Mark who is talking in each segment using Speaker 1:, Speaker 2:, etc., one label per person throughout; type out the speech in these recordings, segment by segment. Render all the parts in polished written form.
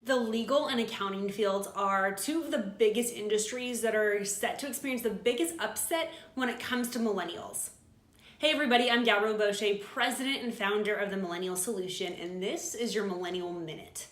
Speaker 1: The legal and accounting fields are two of the biggest industries that are set to experience the biggest upset when it comes to millennials. Hey everybody, I'm Gabrielle Boucher, president and founder of the Millennial Solution, and this is your Millennial Minute.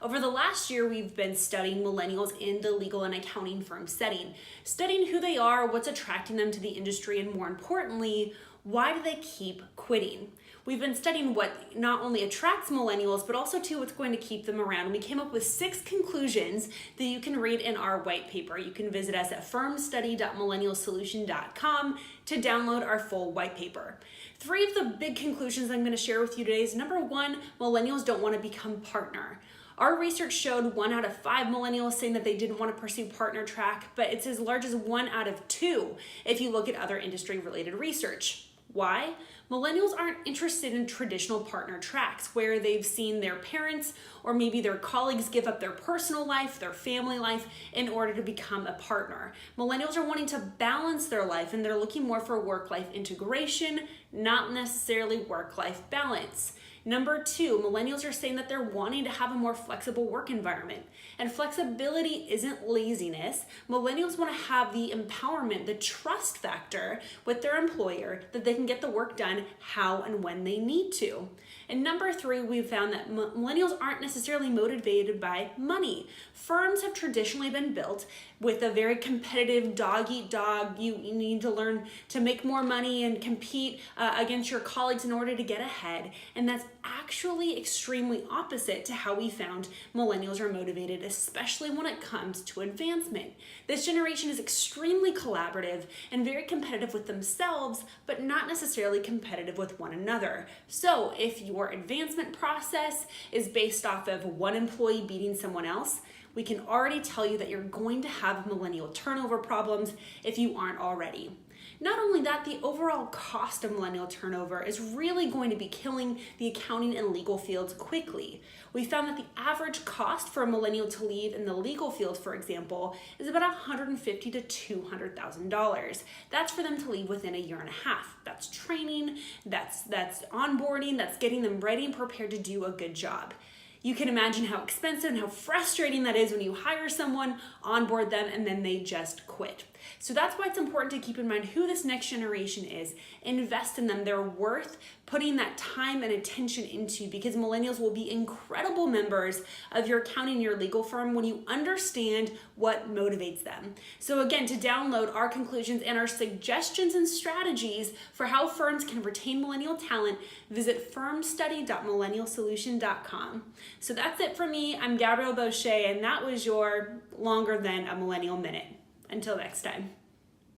Speaker 1: Over the last year, we've been studying millennials in the legal and accounting firm setting, studying who they are, what's attracting them to the industry, and more importantly, why do they keep quitting? We've been studying what not only attracts millennials, but also too what's going to keep them around. We came up with 6 conclusions that you can read in our white paper. You can visit us at firmstudy.millennialsolution.com to download our full white paper. 3 of the big conclusions I'm going to share with you today is number 1, millennials don't want to become partner. Our research showed 1 out of 5 millennials saying that they didn't want to pursue partner track, but it's as large as 1 out of 2 if you look at other industry-related research. Why? Millennials aren't interested in traditional partner tracks where they've seen their parents or maybe their colleagues give up their personal life, their family life in order to become a partner. Millennials are wanting to balance their life and they're looking more for work-life integration, not necessarily work-life balance. Number 2, millennials are saying that they're wanting to have a more flexible work environment. And flexibility isn't laziness. Millennials want to have the empowerment, the trust factor with their employer that they can get the work done how and when they need to. And number 3, we've found that millennials aren't necessarily motivated by money. Firms have traditionally been built with a very competitive dog-eat-dog. You need to learn to make more money and compete against your colleagues in order to get ahead. And that's actually extremely opposite to how we found millennials are motivated, especially when it comes to advancement. This generation is extremely collaborative and very competitive with themselves, but not necessarily competitive with one another. So if your advancement process is based off of one employee beating someone else, we can already tell you that you're going to have millennial turnover problems if you aren't already. Not only that, the overall cost of millennial turnover is really going to be killing the accounting and legal fields quickly. We found that the average cost for a millennial to leave in the legal field, for example, is about $150,000 to $200,000. That's for them to leave within a year and a half. That's training, that's onboarding, that's getting them ready and prepared to do a good job. You can imagine how expensive and how frustrating that is when you hire someone, onboard them, and then they just quit. So that's why it's important to keep in mind who this next generation is. Invest in them. They're worth putting that time and attention into because millennials will be incredible members of your accounting, your legal firm when you understand what motivates them. So again, to download our conclusions and our suggestions and strategies for how firms can retain millennial talent, visit firmstudy.millennialsolution.com. So that's it for me. I'm Gabrielle Boucher, and that was your longer than a millennial minute. Until next time.